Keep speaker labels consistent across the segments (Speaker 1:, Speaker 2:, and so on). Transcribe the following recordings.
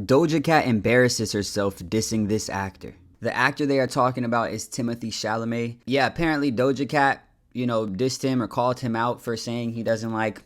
Speaker 1: Doja Cat embarrasses herself dissing this actor. The actor they are talking about is Timothée Chalamet. Yeah, apparently Doja Cat, dissed him or called him out for saying he doesn't like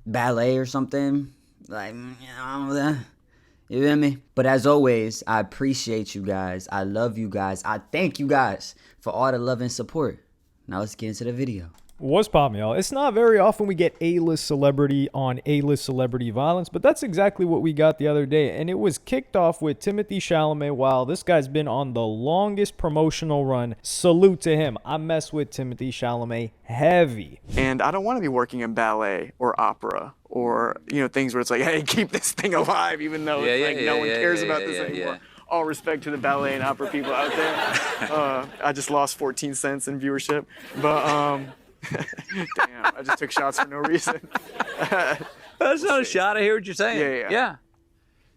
Speaker 1: ballet or something. Like, you feel me? But as always, I appreciate you guys. I love you guys. I thank you guys for all the love and support. Now let's get into the video.
Speaker 2: What's poppin', y'all? It's not very often we get A-list celebrity on A-list celebrity violence, but that's exactly what we got the other day, and it was kicked off with Timothée Chalamet. Wow, this guy's been on the longest promotional run. Salute to him. I mess with Timothée Chalamet heavy.
Speaker 3: And I don't want to be working in ballet or opera or, things where it's like, hey, keep this thing alive, even though no one cares about this anymore. All respect to the ballet and opera people out there. I just lost 14 cents in viewership, but damn, I just took shots for no reason.
Speaker 4: That's not a shot. I hear what you're saying. Yeah.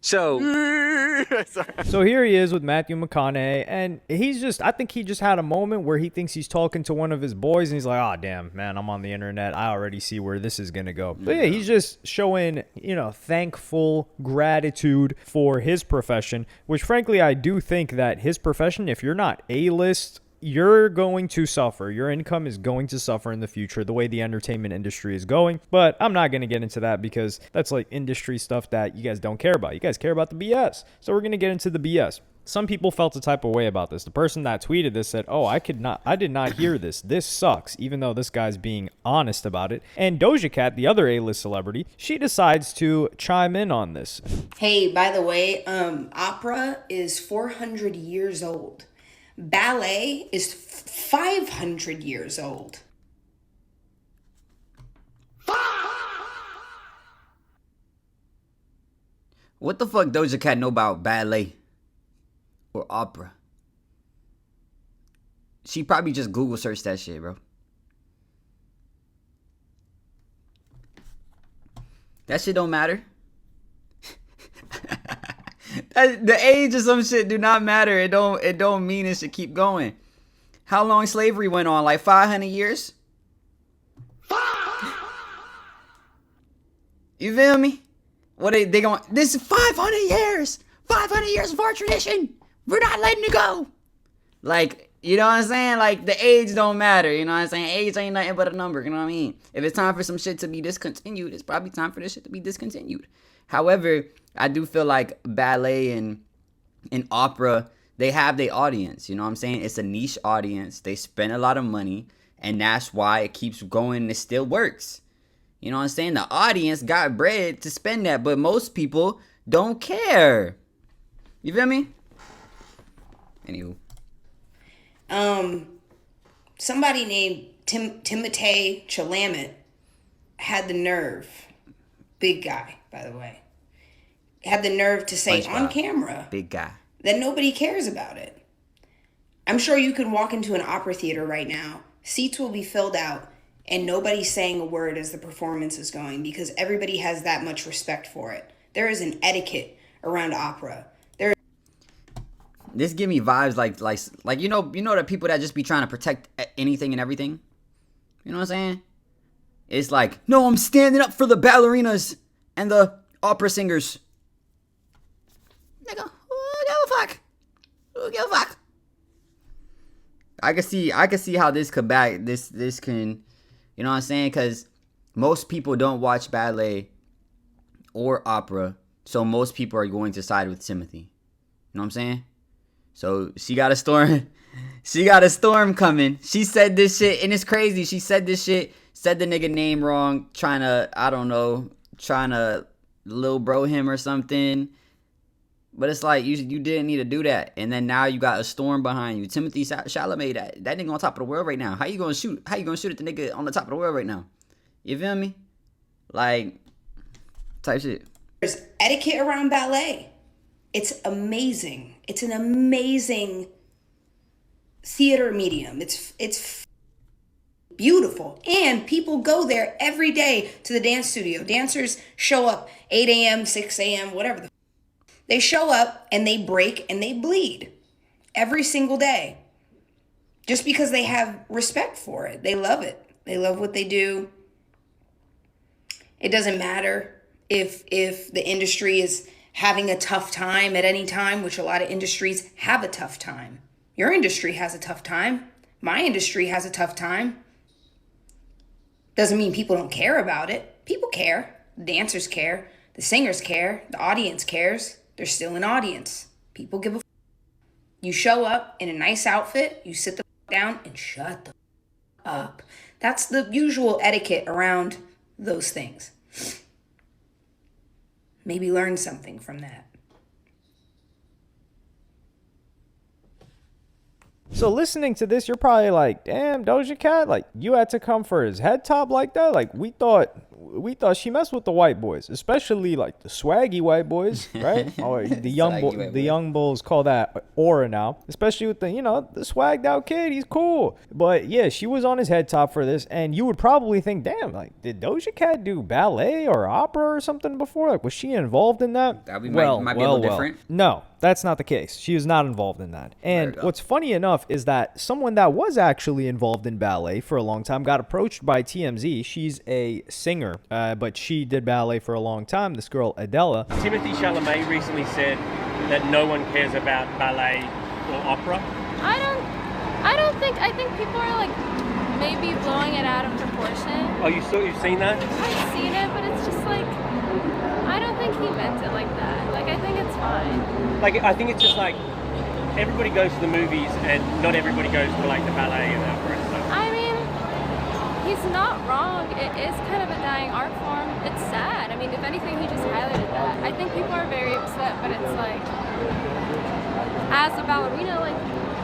Speaker 4: So
Speaker 2: here he is with Matthew McConaughey, and I think he just had a moment where he thinks he's talking to one of his boys, and he's like, oh, damn, man, I'm on the internet. I already see where this is going to go. But yeah, he's just showing, thankful gratitude for his profession, which frankly, I do think that his profession, if you're not A-list, you're going to suffer. Your income is going to suffer in the future the way the entertainment industry is going. But I'm not going to get into that because that's like industry stuff that you guys don't care about. You guys care about the BS. So we're going to get into the BS. Some people felt a type of way about this. The person that tweeted this said, oh, I did not hear this. This sucks, even though this guy's being honest about it. And Doja Cat, the other A-list celebrity, she decides to chime in on this.
Speaker 5: Hey, by the way, opera is 400 years old. Ballet is 500 years old.
Speaker 1: What the fuck Doja Cat know about ballet or opera? She probably just Google searched that shit, bro. That shit don't matter. The age of some shit do not matter. It don't mean it should keep going. How long slavery went on? Like 500 years? You feel me? What they going? This is 500 years. 500 years of our tradition. We're not letting it go. Like, you know what I'm saying? Like, the age don't matter. You know what I'm saying? Age ain't nothing but a number. You know what I mean? If it's time for some shit to be discontinued, it's probably time for this shit to be discontinued. However, I do feel like ballet and opera, they have their audience. You know what I'm saying? It's a niche audience. They spend a lot of money, and that's why it keeps going and it still works. You know what I'm saying? The audience got bread to spend that, but most people don't care. You feel me? Anywho.
Speaker 5: Somebody named Timothée Chalamet had the nerve, big guy, by the way, had the nerve to say on camera,
Speaker 1: big guy,
Speaker 5: that nobody cares about it. I'm sure you could walk into an opera theater right now, seats will be filled out, and nobody's saying a word as the performance is going because everybody has that much respect for it. There is an etiquette around opera.
Speaker 1: This give me vibes like you know the people that just be trying to protect anything and everything. You know what I'm saying? It's like, no, I'm standing up for the ballerinas and the opera singers. Nigga, who give a fuck? Who give a fuck? I can see how this could this can, you know what I'm saying? Because most people don't watch ballet or opera, so most people are going to side with Timothy. You know what I'm saying? So she got a storm. She got a storm coming. She said this shit, and it's crazy. She said this shit, said the nigga name wrong, trying to lil bro him or something. But it's like, you didn't need to do that. And then now you got a storm behind you. Timothée Chalamet, that nigga on top of the world right now. How you gonna shoot at the nigga on the top of the world right now? You feel me? Like, type shit.
Speaker 5: There's etiquette around ballet. It's amazing. It's an amazing theater medium. It's beautiful. And people go there every day to the dance studio. Dancers show up 8 a.m., 6 a.m., whatever. They show up and they break and they bleed every single day. Just because they have respect for it. They love it. They love what they do. It doesn't matter if the industry having a tough time at any time, which a lot of industries have a tough time. Your industry has a tough time. My industry has a tough time. Doesn't mean people don't care about it. People care. The dancers care. The singers care. The audience cares. There's still an audience. People give a f***. You show up in a nice outfit, you sit the f*** down and shut the f*** up. That's the usual etiquette around those things. Maybe learn something from that.
Speaker 2: So listening to this, you're probably like, damn, Doja Cat, like, you had to come for his head top like that? Like, we thought she messed with the white boys, especially like the swaggy white boys, right? Or the young bulls call that aura now, especially with the, you know, the swagged out kid. He's cool. But yeah, she was on his head top for this, and you would probably think, damn, like, did Doja Cat do ballet or opera or something before? Like, was she involved in that?
Speaker 1: That might be a little different.
Speaker 2: No, that's not the case. She was not involved in that. And what's funny enough is that someone that was actually involved in ballet for a long time got approached by TMZ. She's a singer, but she did ballet for a long time. This girl, Adela.
Speaker 6: Timothy Chalamet recently said that no one cares about ballet or opera.
Speaker 7: I think people are like maybe blowing it out of proportion.
Speaker 6: Oh, you've seen that?
Speaker 7: I've seen it, but it's just like, I don't think he meant it like that. Like, I think it's fine.
Speaker 6: Like, I think it's just like, everybody goes to the movies and not everybody goes to like the ballet and opera and stuff.
Speaker 7: I mean, he's not wrong. It is kind of a dying art form. It's sad. I mean, if anything, he just highlighted that. I think people are very upset, but it's like, as a ballerina, like,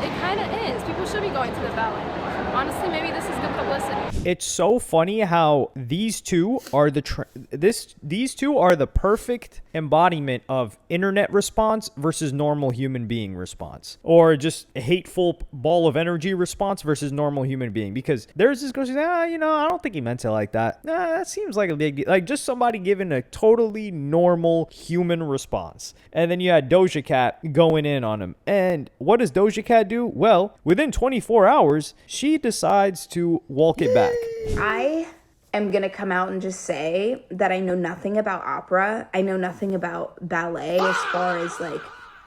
Speaker 7: it kind of is. People should be going to the ballet more. Honestly, maybe this is good publicity.
Speaker 2: It's so funny how these two are these two are the perfect embodiment of internet response versus normal human being response, or just a hateful ball of energy response versus normal human being. Because there's this girl, she's like, you know, I don't think he meant it like that. That seems like a big deal. Like, just somebody giving a totally normal human response. And then you had Doja Cat going in on him. And what does Doja Cat do? Well, within 24 hours, she decides to walk it back.
Speaker 5: I am going to come out and just say that I know nothing about opera. I know nothing about ballet as far as like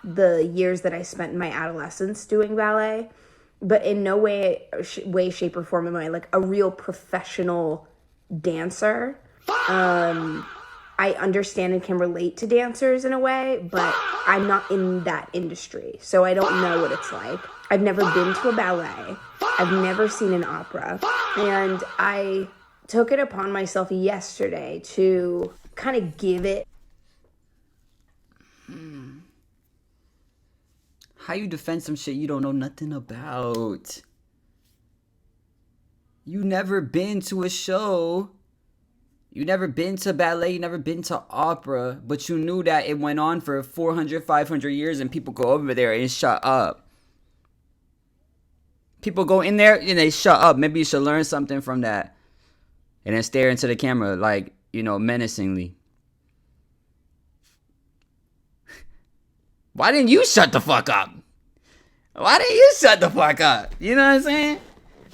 Speaker 5: the years that I spent in my adolescence doing ballet. But in no way, shape, or form am I like a real professional dancer. I understand and can relate to dancers in a way, but I'm not in that industry, so I don't know what it's like. I've never been to a ballet. I've never seen an opera. And I took it upon myself yesterday to kind of give it.
Speaker 1: How you defend some shit you don't know nothing about? You never been to a show. You never been to ballet, you never been to opera, but you knew that it went on for 400, 500 years and people go over there and shut up. People go in there and they shut up. Maybe you should learn something from that. And then stare into the camera like, you know, menacingly. Why didn't you shut the fuck up? Why didn't you shut the fuck up? You know what I'm saying?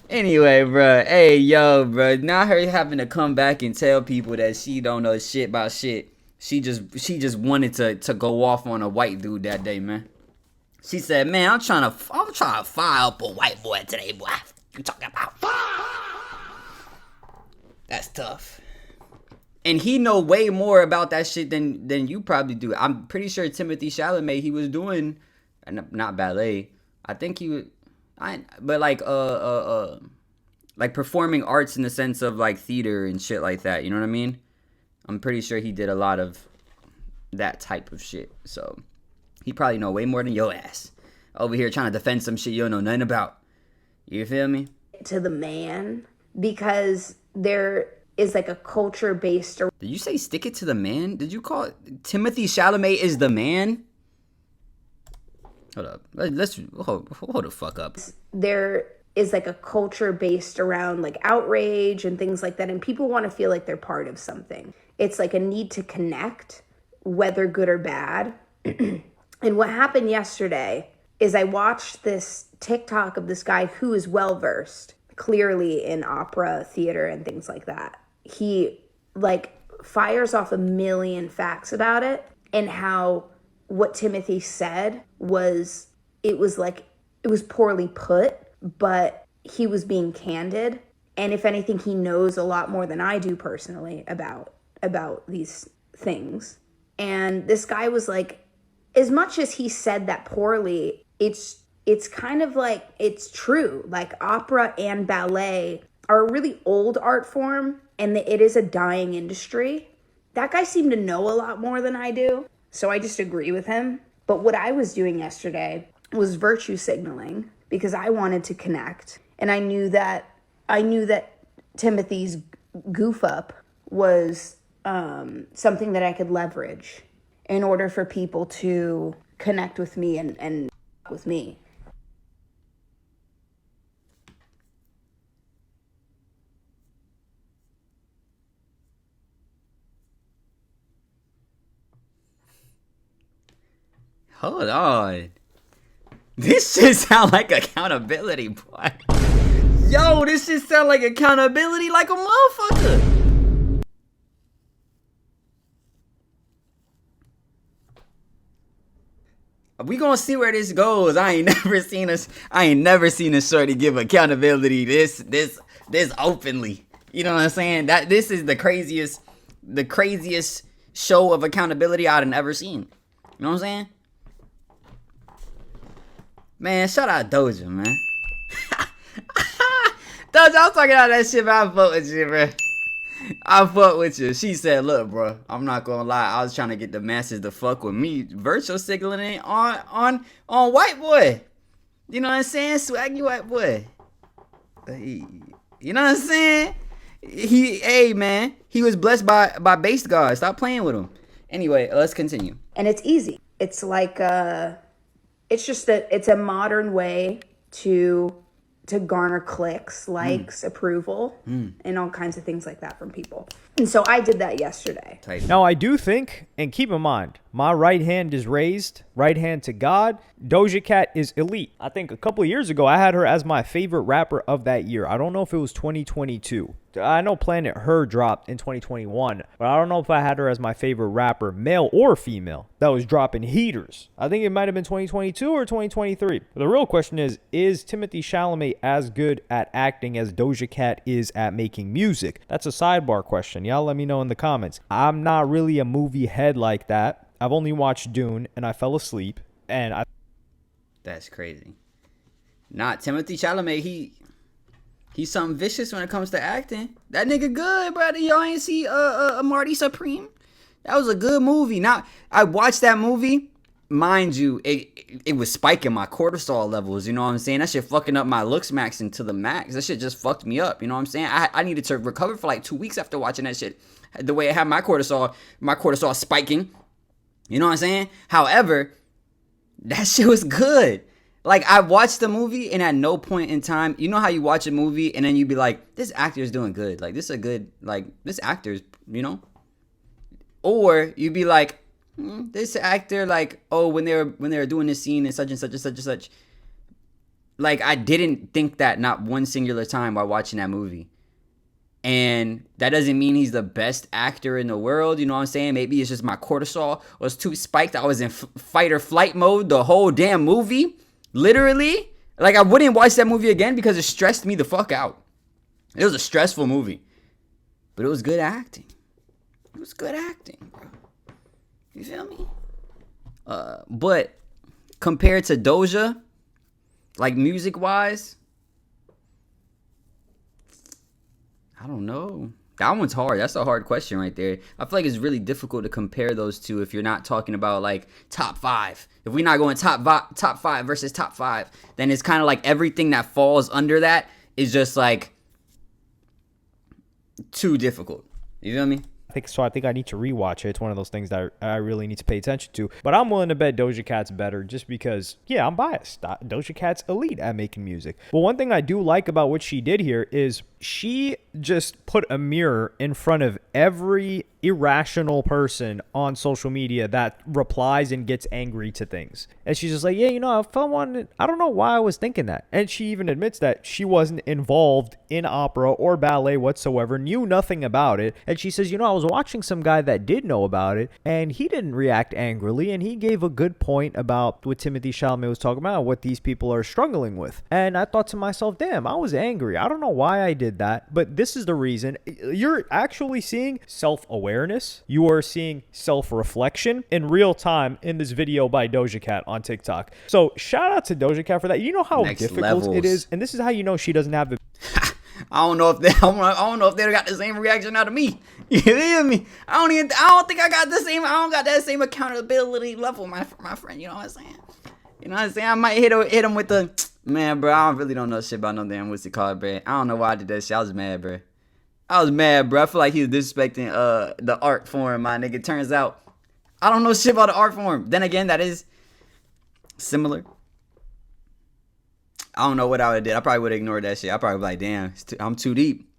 Speaker 1: Anyway, bro. Hey, yo, bro. Not her having to come back and tell people that she don't know shit about shit. She just wanted to go off on a white dude that day, man. She said, "Man, I'm trying to fire up a white boy today, boy. What you talking about?" That's tough. And he know way more about that shit than you probably do. I'm pretty sure Timothy Chalamet, he was doing, not ballet. I think he was. But like performing arts in the sense of like theater and shit like that, you know what I mean? I'm pretty sure he did a lot of that type of shit. So he probably know way more than your ass over here trying to defend some shit you don't know nothing about. You feel me?
Speaker 5: To the man, because there is like a culture based around.
Speaker 1: Did you say stick it to the man? Did you call it Timothy Chalamet is the man? Hold up. Let's hold the fuck up.
Speaker 5: There is like a culture based around like outrage and things like that. And people want to feel like they're part of something. It's like a need to connect, whether good or bad. And what happened yesterday is I watched this TikTok of this guy who is well-versed, clearly in opera, theater, and things like that. He like fires off a million facts about it. and how what Timothy said was, it was poorly put, but he was being candid. And if anything, he knows a lot more than I do personally about these things. And this guy was like, as much as he said that poorly, it's kind of like, it's true. Like, opera and ballet are a really old art form, and it is a dying industry. That guy seemed to know a lot more than I do, so I just agree with him. But what I was doing yesterday was virtue signaling, because I wanted to connect, and I knew that Timothy's goof up was something that I could leverage in order for people to connect with me and with me.
Speaker 1: Hold on. This shit sound like accountability, boy. Yo, this shit sound like accountability like a motherfucker. We gonna see where this goes. I ain't never seen a shorty give accountability this openly. You know what I'm saying? That this is the craziest show of accountability I'd have ever seen. You know what I'm saying? Man, shout out Doja, man. Doja, I was talking about that shit, but I fuck with you, bro. I fuck with you. She said, look, bro, I'm not gonna lie. I was trying to get the masses to fuck with me. Virtual signaling on white boy. You know what I'm saying? Swaggy white boy. You know what I'm saying? Hey, man. He was blessed by bass God. Stop playing with him. Anyway, let's continue.
Speaker 5: And it's easy. It's like, it's just that it's a modern way to garner clicks, likes, approval, and all kinds of things like that from people. And so I did that yesterday.
Speaker 2: Now, I do think, and keep in mind, my right hand is raised, right hand to God. Doja Cat is elite. I think a couple of years ago, I had her as my favorite rapper of that year. I don't know if it was 2022. I know Planet Her dropped in 2021, but I don't know if I had her as my favorite rapper, male or female, that was dropping heaters. I think it might have been 2022 or 2023. But the real question is Timothy Chalamet as good at acting as Doja Cat is at making music? That's a sidebar question. Y'all let me know in the comments. I'm not really a movie head like that. I've only watched Dune, and I fell asleep, and
Speaker 1: That's crazy. Not Timothy Chalamet, he's something vicious when it comes to acting. That nigga good, brother. Y'all ain't see Marty Supreme? That was a good movie. Now, I watched that movie. Mind you, it was spiking my cortisol levels. You know what I'm saying? That shit fucking up my looks max into the max. That shit just fucked me up. You know what I'm saying? I needed to recover for like 2 weeks after watching that shit. The way it had my cortisol spiking. You know what I'm saying? However, that shit was good. Like, I watched the movie, and at no point in time, you know how you watch a movie, and then you be like, this actor is doing good. Like, this is a good, like, this actor's, you know? Or you'd be like, this actor, like, oh, when they were doing this scene and such and such and such and such. Like, I didn't think that not one singular time while watching that movie. And that doesn't mean he's the best actor in the world. You know what I'm saying? Maybe it's just my cortisol was too spiked. I was in fight or flight mode the whole damn movie. Literally. Like, I wouldn't watch that movie again because it stressed me the fuck out. It was a stressful movie. But it was good acting. It was good acting, bro. You feel me? But compared to Doja, like, music-wise, I don't know. That one's hard. That's a hard question right there. I feel like it's really difficult to compare those two if you're not talking about, like, top five. If we're not going top five versus top five, then it's kind of like everything that falls under that is just, like, too difficult. You feel me?
Speaker 2: I think I need to rewatch it. It's one of those things that I really need to pay attention to. But I'm willing to bet Doja Cat's better just because, yeah, I'm biased. Doja Cat's elite at making music. But one thing I do like about what she did here is she just put a mirror in front of every irrational person on social media that replies and gets angry to things. And she's just like, yeah, if I wanted, I don't know why I was thinking that. And she even admits that she wasn't involved in opera or ballet whatsoever, knew nothing about it. And she says, I was watching some guy that did know about it, and he didn't react angrily, and he gave a good point about what Timothée Chalamet was talking about, what these people are struggling with. And I thought to myself, damn, I was angry. I don't know why I did that, but this is the reason. You're actually seeing self-awareness. You are seeing self-reflection in real time in this video by Doja Cat on TikTok. So shout out to Doja Cat for that. You know how
Speaker 1: Next
Speaker 2: difficult
Speaker 1: levels.
Speaker 2: It is, and this is how you know she doesn't have the
Speaker 1: I don't know if they got the same reaction out of me. You feel me? I don't think I got the same. I don't got that same accountability level, my friend. You know what I'm saying? I might hit him with the man, bro. I really don't know shit about no damn what's it called, bro. I don't know why I did that shit. I was mad, bro. I feel like he was disrespecting the art form, my nigga. Turns out I don't know shit about the art form. Then again, that is similar. I don't know what I would have did. I probably would have ignored that shit. I probably be like, damn, I'm too deep.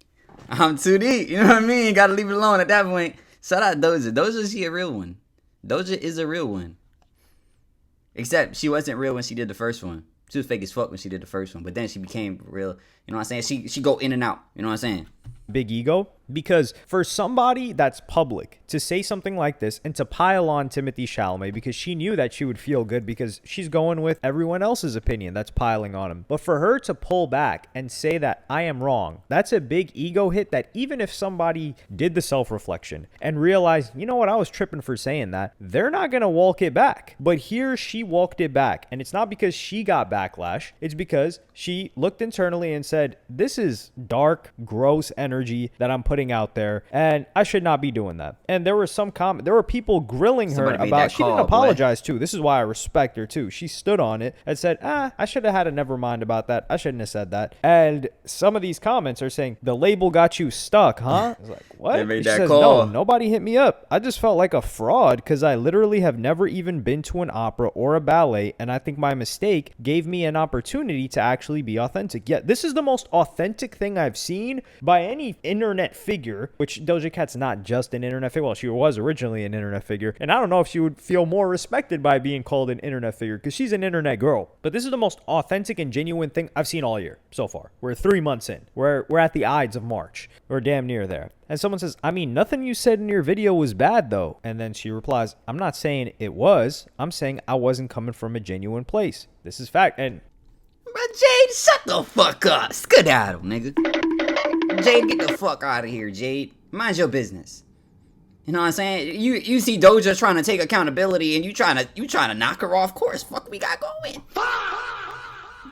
Speaker 1: I'm too deep. You know what I mean? Gotta leave it alone at that point. Shout out Doja. Doja's a real one. Doja is a real one. Except she wasn't real when she did the first one. She was fake as fuck when she did the first one. But then she became real. You know what I'm saying? She go in and out. You know what I'm saying?
Speaker 2: big ego, because for somebody that's public to say something like this and to pile on Timothée Chalamet, because she knew that she would feel good because she's going with everyone else's opinion that's piling on him. But for her to pull back and say that I am wrong, that's a big ego hit that even if somebody did the self-reflection and realized, you know what, I was tripping for saying that, they're not going to walk it back. But here she walked it back. And it's not because she got backlash. It's because she looked internally and said, this is dark, gross energy that I'm putting out there, and I should not be doing that. And there were some comment, there were people grilling her about, she didn't apologize too. This is why I respect her too. She stood on it and said, I should have had a never mind about that. I shouldn't have said that. And some of these comments are saying, the label got you stuck, huh? I was like, what?
Speaker 1: They made
Speaker 2: she
Speaker 1: that
Speaker 2: says,
Speaker 1: call.
Speaker 2: no, nobody hit me up. I just felt like a fraud because I literally have never even been to an opera or a ballet, and I think my mistake gave me an opportunity to actually be authentic. Yeah, this is the most authentic thing I've seen by any internet figure, which Doja Cat's not just an internet figure. Well, she was originally an internet figure, and I don't know if she would feel more respected by being called an internet figure because she's an internet girl. But this is the most authentic and genuine thing I've seen all year so far. We're 3 months in. We're at the Ides of March. We're damn near there. And someone says, I mean, nothing you said in your video was bad, though. And then she replies, I'm not saying it was. I'm saying I wasn't coming from a genuine place. This is fact. And
Speaker 1: Bro, Jade, shut the fuck up. Skedaddle, nigga. Jade, get the fuck out of here, Jade. Mind your business. You know what I'm saying? You see Doja trying to take accountability and you trying to knock her off course. Fuck we got going.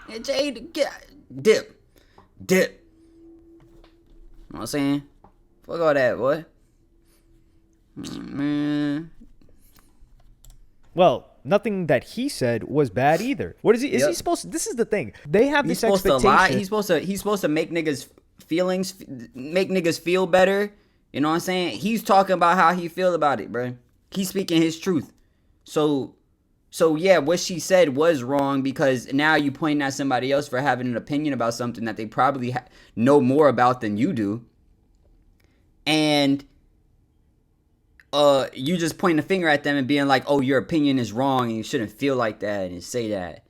Speaker 1: Yeah, Jade, dip. You know what I'm saying? Fuck all that, boy. Man.
Speaker 2: well, nothing that he said was bad either. What is he? Is he supposed to? This is the thing. They have this expectation.
Speaker 1: To lie. He's supposed to make niggas feel better. You know what I'm saying? He's talking about how he feel about it, bro. He's speaking his truth. So yeah, what she said was wrong because now you pointing at somebody else for having an opinion about something that they probably know more about than you do. And you just pointing a finger at them and being like, oh, your opinion is wrong and you shouldn't feel like that and say that.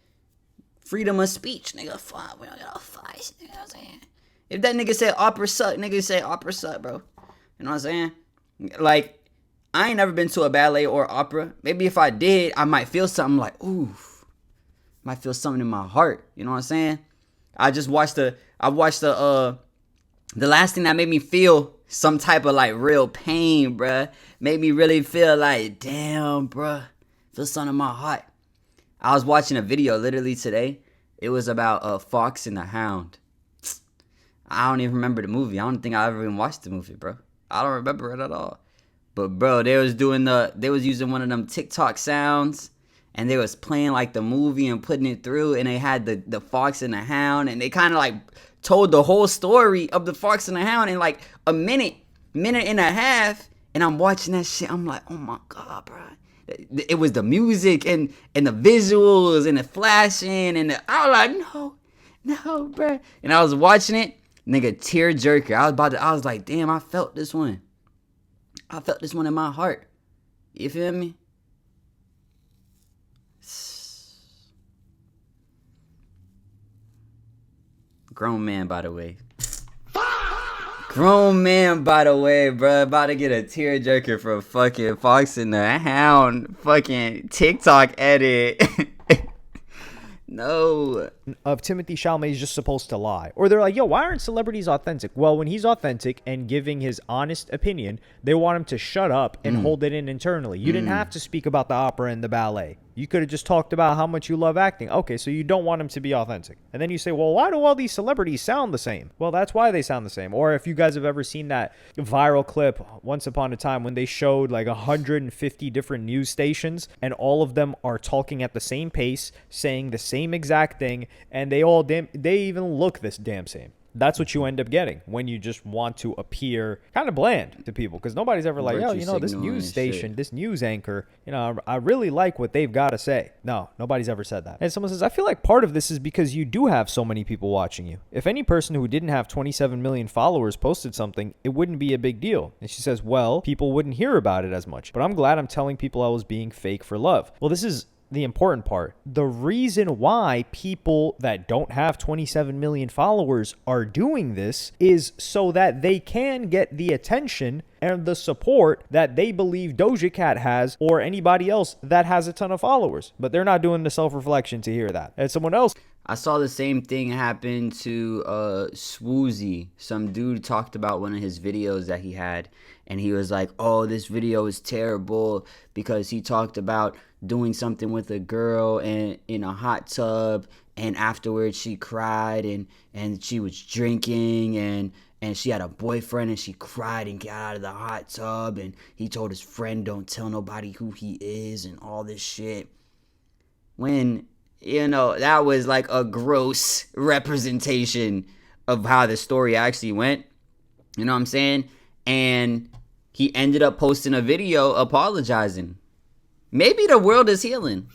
Speaker 1: Freedom of speech, nigga. Fuck, we don't got a fight. You know what I'm saying? If that nigga said opera suck, nigga say opera suck, bro. You know what I'm saying? Like, I ain't never been to a ballet or opera. Maybe if I did, I might feel something like, ooh. Might feel something in my heart. You know what I'm saying? I watched the last thing that made me feel some type of like real pain, bruh. Made me really feel like, damn, bruh. Feel something in my heart. I was watching a video literally today. It was about Fox and the Hound. I don't even remember the movie. I don't think I ever even watched the movie, bro. I don't remember it at all. But bro, they was using one of them TikTok sounds, and they was playing like the movie and putting it through, and they had the Fox and the Hound, and they kind of like told the whole story of the Fox and the Hound in like a minute and a half. And I'm watching that shit. I'm like, oh my god, bro. It was the music and the visuals and the flashing and I was like, no, bro. And I was watching it. Nigga, tearjerker. I was like, damn, I felt this one. I felt this one in my heart. You feel me? Grown man, by the way. Grown man, by the way, bro. About to get a tearjerker for fucking Fox and the Hound fucking TikTok edit. No.
Speaker 2: Of Timothy Chalamet is just supposed to lie. Or they're like, yo, why aren't celebrities authentic? Well, when he's authentic and giving his honest opinion, they want him to shut up and hold it in internally. You didn't have to speak about the opera and the ballet. You could have just talked about how much you love acting. Okay, so you don't want him to be authentic. And then you say, well, why do all these celebrities sound the same? Well, that's why they sound the same. Or if you guys have ever seen that viral clip once upon a time when they showed like 150 different news stations and all of them are talking at the same pace, saying the same exact thing, and they even look this damn same. That's what you end up getting when you just want to appear kind of bland to people, because nobody's ever like, yo, you know, this news station, this news anchor, you know, I really like what they've got to say. No, nobody's ever said that. And someone says, I feel like part of this is because you do have so many people watching you. If any person who didn't have 27 million followers posted something, it wouldn't be a big deal. And she says, well, people wouldn't hear about it as much, but I'm glad I'm telling people I was being fake for love. Well, this is the important part. The reason why people that don't have 27 million followers are doing this is so that they can get the attention and the support that they believe Doja Cat has, or anybody else that has a ton of followers. But they're not doing the self-reflection to hear that. And someone else.
Speaker 1: I saw the same thing happen to Swoozy. Some dude talked about one of his videos that he had, and he was like, oh, this video is terrible because he talked about doing something with a girl and in a hot tub, and afterwards she cried and she was drinking and she had a boyfriend and she cried and got out of the hot tub, and he told his friend don't tell nobody who he is and all this shit. When, you know, that was like a gross representation of how the story actually went. You know what I'm saying? And he ended up posting a video apologizing. Maybe the world is healing.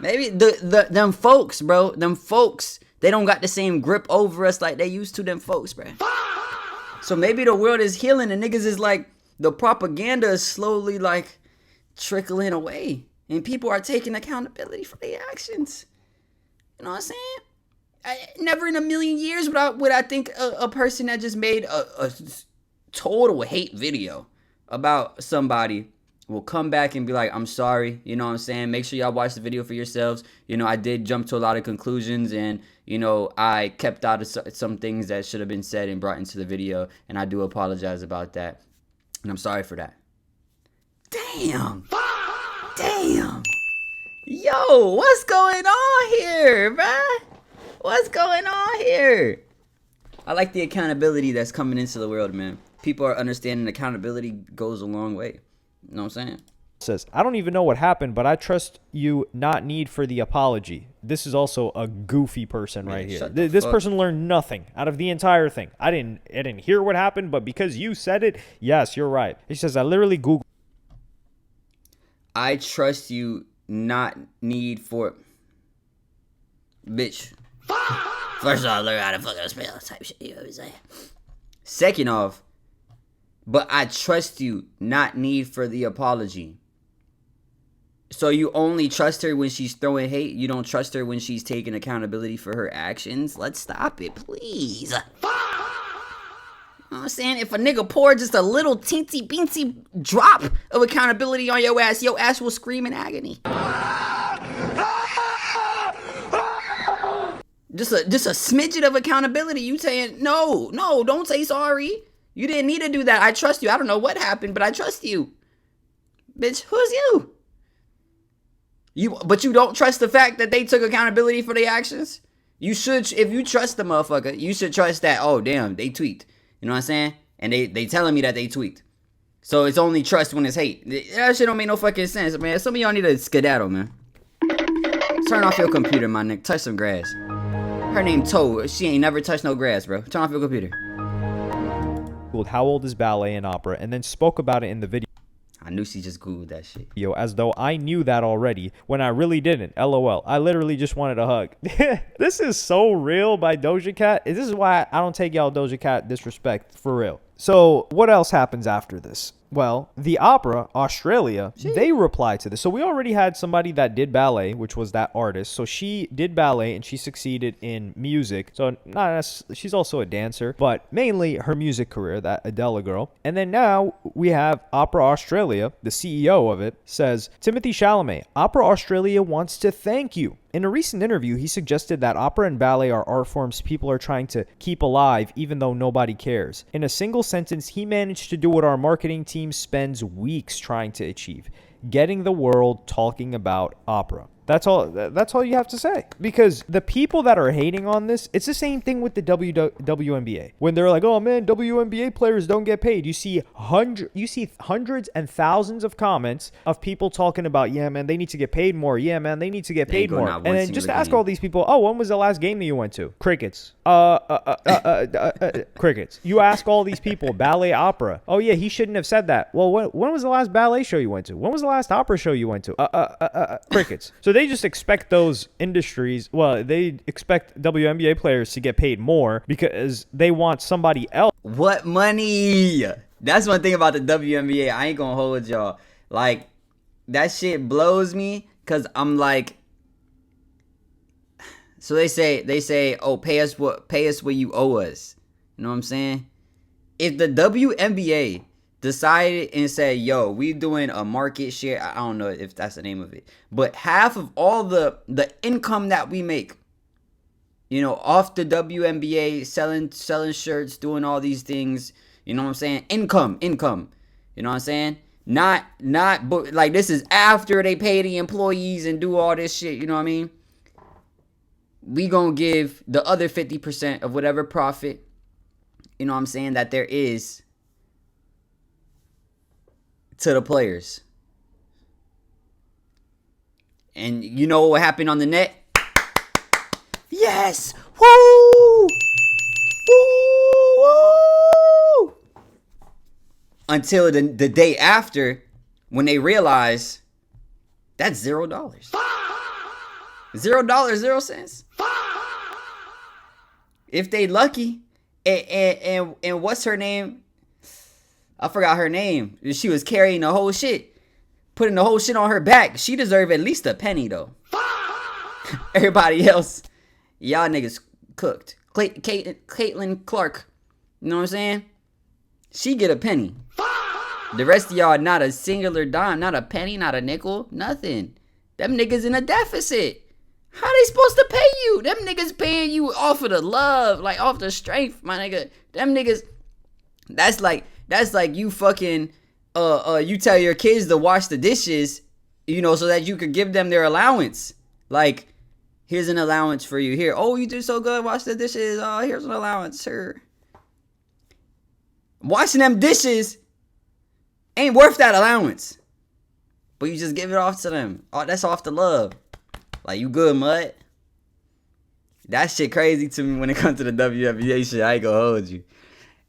Speaker 1: Maybe them folks, bro, they don't got the same grip over us like they used to, them folks, bro. So maybe the world is healing and niggas is like, the propaganda is slowly like trickling away. And people are taking accountability for their actions. You know what I'm saying? Never in a million years would I think a person that just made a total hate video about somebody will come back and be like, I'm sorry. You know what I'm saying? Make sure y'all watch the video for yourselves. You know, I did jump to a lot of conclusions, and, you know, I kept out of some things that should have been said and brought into the video. And I do apologize about that. And I'm sorry for that. Damn. Damn. Yo, what's going on here, bruh? What's going on here? I like the accountability that's coming into the world, man. People are understanding accountability goes a long way. You know what I'm saying?
Speaker 2: Says, I don't even know what happened, but I trust you not need for the apology. This is also a goofy person right here. This person learned nothing out of the entire thing. I didn't hear what happened, but because you said it, yes, you're right. He says, I literally Googled.
Speaker 1: I trust you not need for... Bitch. First of all, learn how to fucking spell type shit. You know what I'm saying? Second off, but I trust you not need for the apology. So you only trust her when she's throwing hate? You don't trust her when she's taking accountability for her actions? Let's stop it, please. You know what I'm saying? If a nigga pour just a little teensy beensy drop of accountability on your ass will scream in agony. Just a smidget of accountability. You saying, no, don't say sorry. You didn't need to do that. I trust you. I don't know what happened, but I trust you. Bitch, who's you? But you don't trust the fact that they took accountability for their actions? You should, if you trust the motherfucker, you should trust that, oh, damn, they tweaked. You know what I'm saying? And they telling me that they tweaked. So it's only trust when it's hate. That shit don't make no fucking sense, man. Some of y'all need to skedaddle, man. Turn off your computer, my nigga. Touch some grass. Her name Toe. She ain't never touched no grass, bro. Turn off your computer.
Speaker 2: How old is ballet and opera? And then spoke about it in the video.
Speaker 1: I knew she just Googled that shit.
Speaker 2: Yo, as though I knew that already when I really didn't. LOL. I literally just wanted a hug. This is so real by Doja Cat. This is why I don't take y'all Doja Cat disrespect for real. So what else happens after this? Well, the opera, Australia, they reply to this. So we already had somebody that did ballet, which was that artist. So she did ballet and she succeeded in music. So she's also a dancer, but mainly her music career, that Adele girl. And then now we have Opera Australia, the CEO of it, says, Timothy Chalamet, Opera Australia wants to thank you. In a recent interview, he suggested that opera and ballet are art forms people are trying to keep alive even though nobody cares. In a single sentence, he managed to do what our marketing team spends weeks trying to achieve, getting the world talking about opera. That's all you have to say. Because the people that are hating on this, it's the same thing with the WNBA. When they're like, oh man, WNBA players don't get paid. You see hundreds and thousands of comments of people talking about, yeah man, they need to get paid more. Yeah man, they need to get paid more. And then just ask all these people, oh, when was the last game that you went to? Crickets. Crickets. You ask all these people, ballet, opera. Oh yeah, he shouldn't have said that. Well, when was the last ballet show you went to? When was the last opera show you went to? Crickets. So they just expect those industries, well, they expect WNBA players to get paid more because they want somebody else.
Speaker 1: What money? That's one thing about the WNBA. I ain't gonna hold y'all. Like, that shit blows me because I'm like, so they say, oh, pay us what you owe us. You know what I'm saying? If the WNBA decided and said, yo, we doing a market share, I don't know if that's the name of it, but half of all the income that we make, you know, off the WNBA, selling shirts, doing all these things, you know what I'm saying? Income, you know what I'm saying? Not, but like, this is after they pay the employees and do all this shit, you know what I mean? We gonna give the other 50% of whatever profit, you know what I'm saying, that there is to the players. And you know what happened on the net? Yes! Woo! Woo! Woo! Until the day after, when they realize that's $0. $0.00. If they lucky. And what's her name? I forgot her name. She was carrying the whole shit. Putting the whole shit on her back. She deserved at least a penny, though. Everybody else, y'all niggas cooked. Caitlin Clark. You know what I'm saying? She get a penny. The rest of y'all, not a singular dime. Not a penny, not a nickel. Nothing. Them niggas in a deficit. How they supposed to pay you? Them niggas paying you off of the love. Like, off the strength, my nigga. Them niggas, that's like you fucking, you tell your kids to wash the dishes, you know, so that you could give them their allowance. Like, here's an allowance for you. Here, oh, you do so good, wash the dishes. Oh, here's an allowance, sir. Washing them dishes ain't worth that allowance. But you just give it off to them. Oh, that's off the love. Like, you good, mud? That shit crazy to me when it comes to the WNBA shit. I ain't gonna hold you.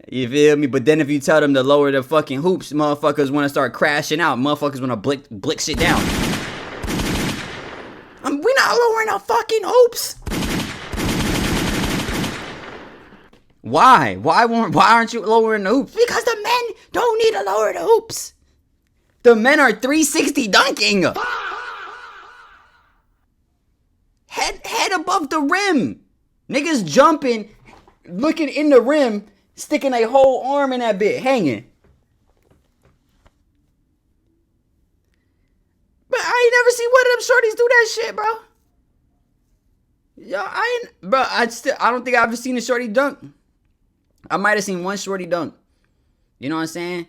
Speaker 1: You feel me? But then if you tell them to lower the fucking hoops, motherfuckers want to start crashing out. Motherfuckers want to blick shit down. We're not lowering the fucking hoops. Why? Why aren't you lowering the hoops? Because the men don't need to lower the hoops. The men are 360 dunking. Head above the rim. Niggas jumping, looking in the rim, sticking a whole arm in that bit, hanging. But I ain't never seen one of them shorties do that shit, bro. Yo, I don't think I've ever seen a shorty dunk. I might have seen one shorty dunk. You know what I'm saying?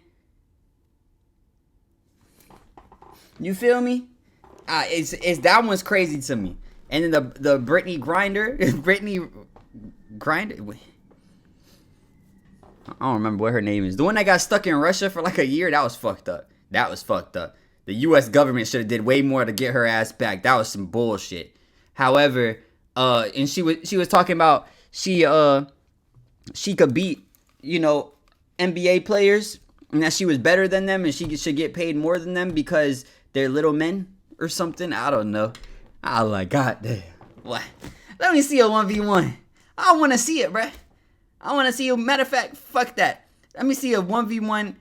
Speaker 1: You feel me? It's that one's crazy to me. And then the Brittany Grinder, I don't remember what her name is. The one that got stuck in Russia for like a year, that was fucked up. The U.S. government should have did way more to get her ass back. That was some bullshit. However, and she was talking about she could beat, you know, NBA players and that she was better than them and she should get paid more than them because they're little men or something. I don't know. I was like, God damn. What? Let me see a 1v1. I want to see it, bruh. I want to see a matter of fact, fuck that. Let me see a 1v1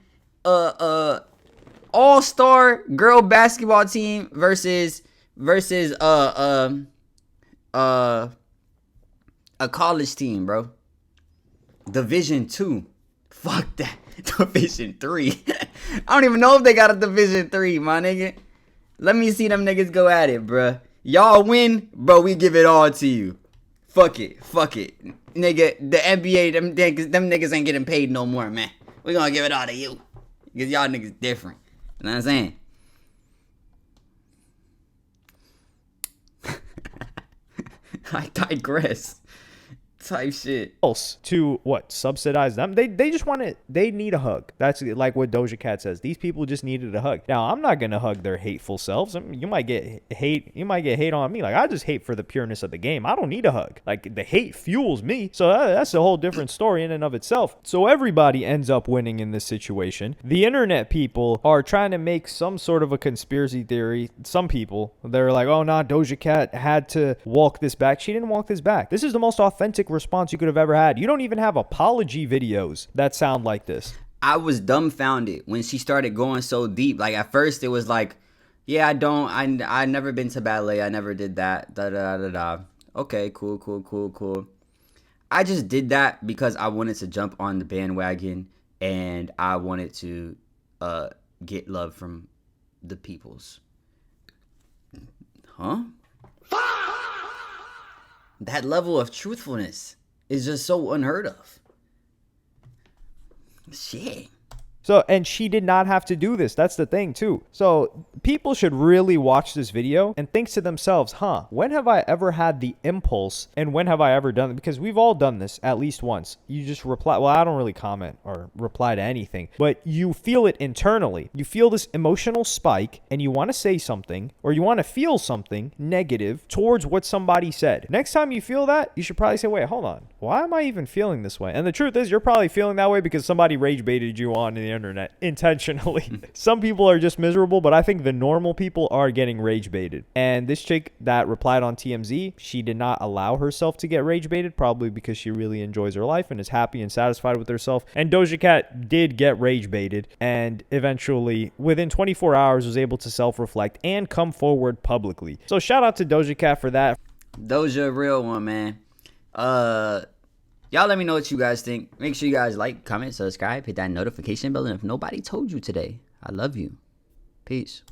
Speaker 1: all-star girl basketball team versus a college team, bro. Division 2. Fuck that. Division 3. I don't even know if they got a Division 3, my nigga. Let me see them niggas go at it, bruh. Y'all win, bro, we give it all to you. Fuck it. Nigga, the NBA, them niggas ain't getting paid no more, man. We gonna give it all to you. Because y'all niggas different. You know what I'm saying? I digress. Type shit.
Speaker 2: Else to what? Subsidize them? They just want it. They need a hug. That's like what Doja Cat says. These people just needed a hug. Now, I'm not gonna hug their hateful selves. I mean, you might get hate. You might get hate on me. Like, I just hate for the pureness of the game. I don't need a hug. Like, the hate fuels me. So that's a whole different story in and of itself. So everybody ends up winning in this situation. The internet people are trying to make some sort of a conspiracy theory. Some people, they're like, oh, nah, Doja Cat had to walk this back. She didn't walk this back. This is the most authentic response you could have ever had. You don't even have apology videos that sound like this.
Speaker 1: I was dumbfounded when she started going so deep. Like, at first it was like, yeah, I never been to ballet. I never did that. Okay, cool. I just did that because I wanted to jump on the bandwagon and I wanted to get love from the peoples. Huh? That level of truthfulness is just so unheard of. Shit.
Speaker 2: So, and she did not have to do this. That's the thing, too. So, people should really watch this video and think to themselves, when have I ever had the impulse and when have I ever done it? Because we've all done this at least once. You just reply. Well, I don't really comment or reply to anything, but you feel it internally. You feel this emotional spike and you want to say something or you want to feel something negative towards what somebody said. Next time you feel that, you should probably say, wait, hold on. Why am I even feeling this way? And the truth is, you're probably feeling that way because somebody rage baited you on the internet intentionally. Some people are just miserable, but I think the normal people are getting rage baited. And this chick that replied on TMZ, she did not allow herself to get rage baited, probably because she really enjoys her life and is happy and satisfied with herself. And Doja Cat did get rage baited and eventually within 24 hours was able to self-reflect and come forward publicly. So shout out to Doja Cat for that.
Speaker 1: Doja, real one, man. Y'all let me know what you guys think. Make sure you guys like, comment, subscribe, hit that notification bell. And if nobody told you today, I love you. Peace.